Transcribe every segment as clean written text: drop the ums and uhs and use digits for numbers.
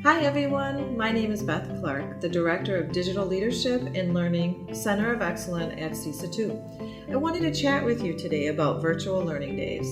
Hi everyone, my name is Beth Clark, the Director of Digital Leadership and Learning, Center of Excellence at CESA 2. I wanted to chat with you today about virtual learning days.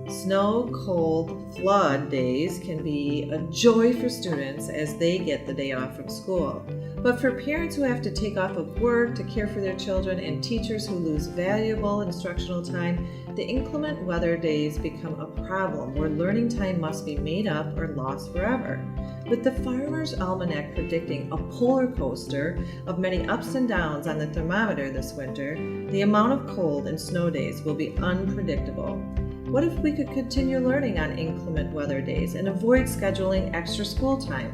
Snow, cold, flood days can be a joy for students as they get the day off from school. But for parents who have to take off of work to care for their children and teachers who lose valuable instructional time, the inclement weather days become a problem where learning time must be made up or lost forever. With the Farmer's Almanac predicting a polar coaster of many ups and downs on the thermometer this winter, the amount of cold and snow days will be unpredictable. What if we could continue learning on inclement weather days and avoid scheduling extra school time?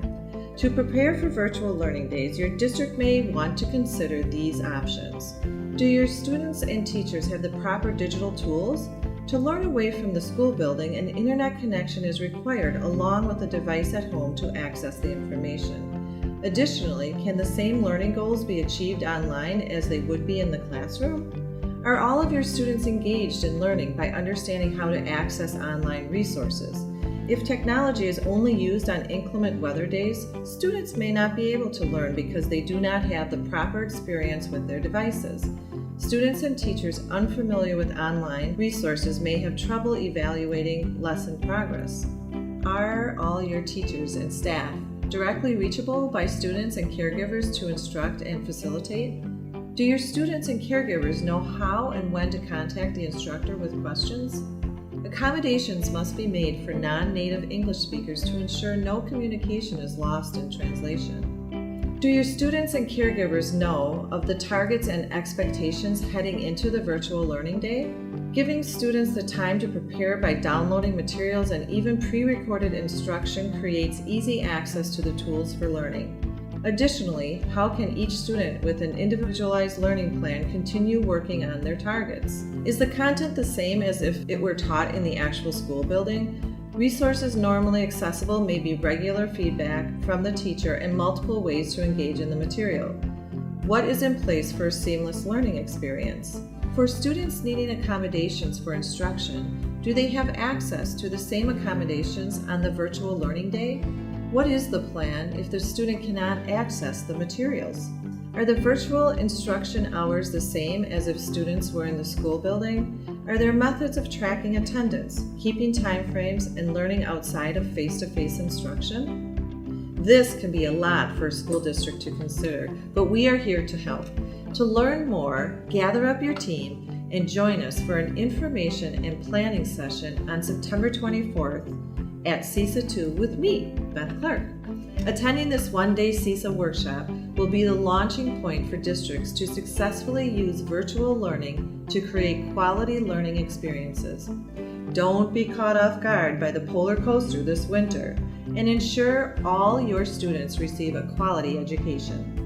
To prepare for virtual learning days, your district may want to consider these options. Do your students and teachers have the proper digital tools? To learn away from the school building, an internet connection is required along with a device at home to access the information. Additionally, can the same learning goals be achieved online as they would be in the classroom? Are all of your students engaged in learning by understanding how to access online resources? If technology is only used on inclement weather days, students may not be able to learn because they do not have the proper experience with their devices. Students and teachers unfamiliar with online resources may have trouble evaluating lesson progress. Are all your teachers and staff directly reachable by students and caregivers to instruct and facilitate? Do your students and caregivers know how and when to contact the instructor with questions? Accommodations must be made for non-native English speakers to ensure no communication is lost in translation. Do your students and caregivers know of the targets and expectations heading into the virtual learning day? Giving students the time to prepare by downloading materials and even pre-recorded instruction creates easy access to the tools for learning. Additionally, how can each student with an individualized learning plan continue working on their targets? Is the content the same as if it were taught in the actual school building? Resources normally accessible may be regular feedback from the teacher and multiple ways to engage in the material. What is in place for a seamless learning experience? For students needing accommodations for instruction, do they have access to the same accommodations on the virtual learning day? What is the plan if the student cannot access the materials? Are the virtual instruction hours the same as if students were in the school building? Are there methods of tracking attendance, keeping timeframes, and learning outside of face-to-face instruction? This can be a lot for a school district to consider, but we are here to help. To learn more, gather up your team and join us for an information and planning session on September 24th at CESA 2 with me, Beth Clark. Attending this one-day CESA workshop will be the launching point for districts to successfully use virtual learning to create quality learning experiences. Don't be caught off guard by the polar coaster this winter, and ensure all your students receive a quality education.